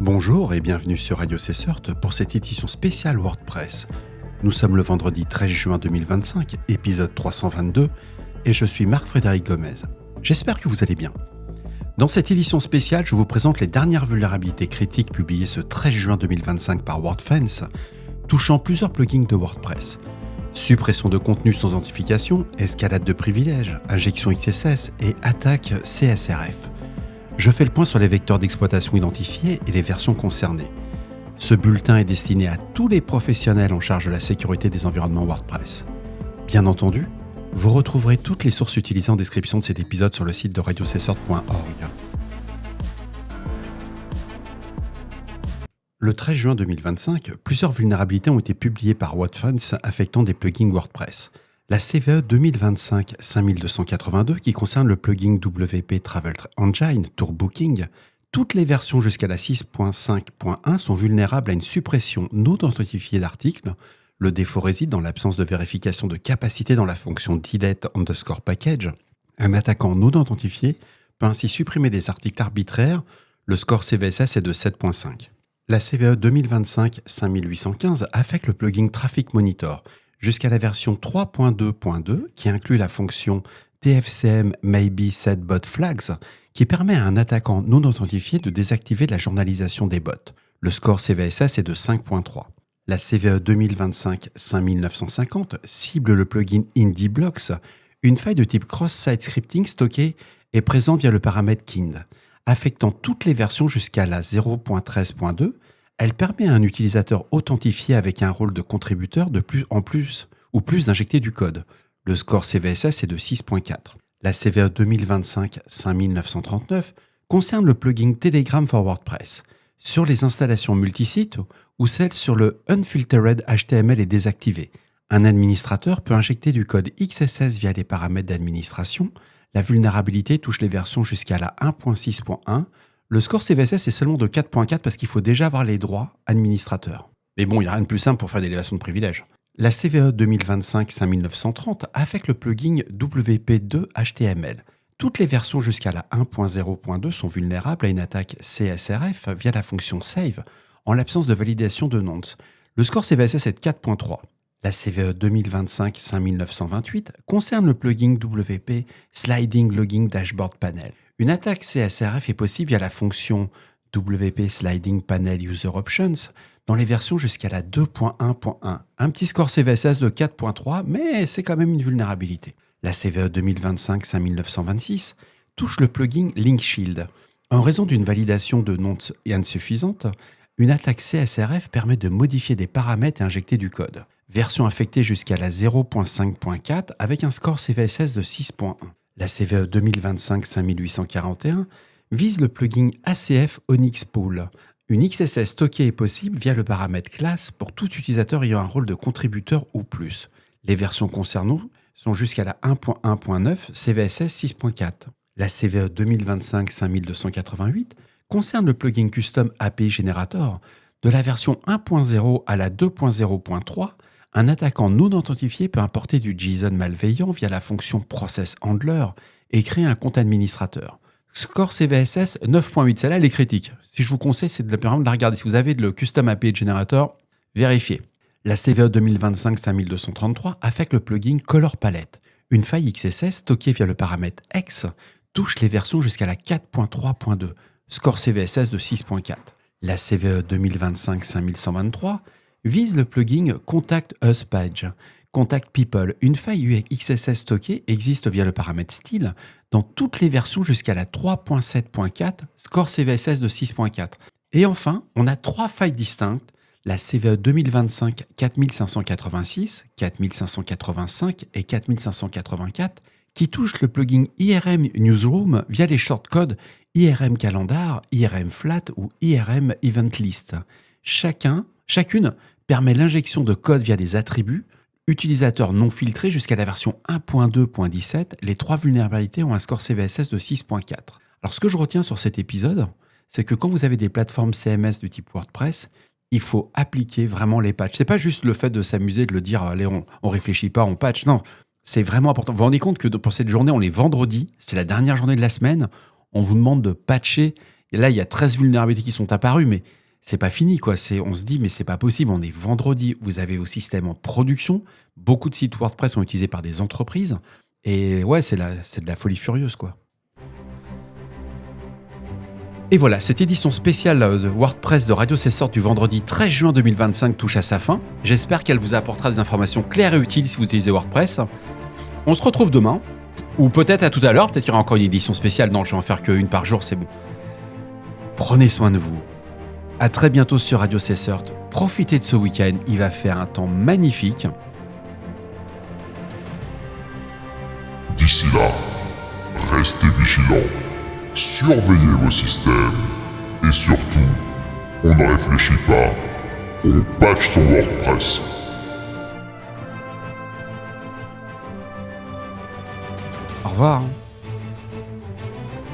Bonjour et bienvenue sur Radio Cessert pour cette édition spéciale WordPress. Nous sommes le vendredi 13 juin 2025, épisode 322, et je suis Marc-Frédéric Gomez. J'espère que vous allez bien. Dans cette édition spéciale, je vous présente les dernières vulnérabilités critiques publiées ce 13 juin 2025 par WordFence, touchant plusieurs plugins de WordPress. Suppression de contenu sans authentification, escalade de privilèges, injection XSS et attaque CSRF. Je fais le point sur les vecteurs d'exploitation identifiés et les versions concernées. Ce bulletin est destiné à tous les professionnels en charge de la sécurité des environnements WordPress. Bien entendu, vous retrouverez toutes les sources utilisées en description de cet épisode sur le site de radiocessert.org. Le 13 juin 2025, plusieurs vulnérabilités ont été publiées par WordFence affectant des plugins WordPress. La CVE 2025-5282 qui concerne le plugin WP Travel Engine Tour Booking, toutes les versions jusqu'à la 6.5.1 sont vulnérables à une suppression non authentifiée d'articles. Le défaut réside dans l'absence de vérification de capacité dans la fonction delete_package. Un attaquant non authentifié peut ainsi supprimer des articles arbitraires. Le score CVSS est de 7.5. La CVE 2025-5815 affecte le plugin Traffic Monitor jusqu'à la version 3.2.2 qui inclut la fonction TFCM Maybe Set Bot Flags qui permet à un attaquant non authentifié de désactiver la journalisation des bots. Le score CVSS est de 5.3. La CVE 2025-5950 cible le plugin IndieBlocks. Une faille de type cross-site scripting stockée est présente via le paramètre kind. Affectant toutes les versions jusqu'à la 0.13.2, elle permet à un utilisateur authentifié avec un rôle de contributeur de plus en plus ou plus d'injecter du code. Le score CVSS est de 6.4. La CVE 2025-5939 concerne le plugin Telegram for WordPress. Sur les installations multisites ou celles sur le Unfiltered HTML est désactivé. Un administrateur peut injecter du code XSS via les paramètres d'administration. La vulnérabilité touche les versions jusqu'à la 1.6.1. Le score CVSS est seulement de 4.4 parce qu'il faut déjà avoir les droits administrateurs. Mais bon, il n'y a rien de plus simple pour faire des élévations de privilèges. La CVE 2025-5930 affecte le plugin WP2 HTML. Toutes les versions jusqu'à la 1.0.2 sont vulnérables à une attaque CSRF via la fonction save en l'absence de validation de nonce. Le score CVSS est de 4.3. La CVE 2025-5928 concerne le plugin WP Sliding Logging Dashboard Panel. Une attaque CSRF est possible via la fonction WP Sliding Panel User Options dans les versions jusqu'à la 2.1.1. Un petit score CVSS de 4.3, mais c'est quand même une vulnérabilité. La CVE 2025-5926 touche le plugin Link Shield. En raison d'une validation de nonce insuffisante, une attaque CSRF permet de modifier des paramètres et injecter du code. Version affectée jusqu'à la 0.5.4 avec un score CVSS de 6.1. La CVE 2025-5841 vise le plugin ACF Onyx Pool. Une XSS stockée est possible via le paramètre classe pour tout utilisateur ayant un rôle de contributeur ou plus. Les versions concernées sont jusqu'à la 1.1.9 CVSS 6.4. La CVE 2025-5288 concerne le plugin Custom API Generator. De la version 1.0 à la 2.0.3, un attaquant non authentifié peut importer du JSON malveillant via la fonction Process Handler et créer un compte administrateur. Score CVSS 9.8, celle-là elle est critique. Si je vous conseille, c'est de la regarder. Si vous avez le Custom API Generator, vérifiez. La CVE 2025-5233 affecte le plugin Color Palette. Une faille XSS stockée via le paramètre X touche les versions jusqu'à la 4.3.2. Score CVSS de 6.4. La CVE 2025-5123 vise le plugin Contact Us Page. Contact People. Une faille XSS stockée existe via le paramètre style dans toutes les versions jusqu'à la 3.7.4, score CVSS de 6.4. Et enfin, on a trois failles distinctes. La CVE 2025-4586, 4585 et 4584 qui touchent le plugin IRM Newsroom via les shortcodes IRM Calendar, IRM Flat ou IRM Event List. Chacune permet l'injection de code via des attributs, utilisateurs non filtrés jusqu'à la version 1.2.17. Les trois vulnérabilités ont un score CVSS de 6.4. Alors ce que je retiens sur cet épisode, c'est que quand vous avez des plateformes CMS du type WordPress, il faut appliquer vraiment les patchs. C'est pas juste le fait de s'amuser, de le dire, allez, on réfléchit pas, on patch. Non, c'est vraiment important. Vous vous rendez compte que pour cette journée, on est vendredi, c'est la dernière journée de la semaine, on vous demande de patcher Et là, il y a 13 vulnérabilités qui sont apparues, mais c'est pas fini, quoi. On se dit, mais c'est pas possible, on est vendredi, vous avez vos systèmes en production, beaucoup de sites WordPress sont utilisés par des entreprises, et ouais, c'est de la folie furieuse, quoi. Et voilà, cette édition spéciale de WordPress de Radio Cessort du vendredi 13 juin 2025 touche à sa fin. J'espère qu'elle vous apportera des informations claires et utiles si vous utilisez WordPress. On se retrouve demain, ou peut-être à tout à l'heure, peut-être qu'il y aura encore une édition spéciale. Non, je vais en faire qu'une par jour, c'est bon. Prenez soin de vous. À très bientôt sur Radio Cessort. Profitez de ce week-end, il va faire un temps magnifique. D'ici là, restez vigilants. Surveillez vos systèmes. Et surtout, on ne réfléchit pas, on patch son WordPress. Au revoir.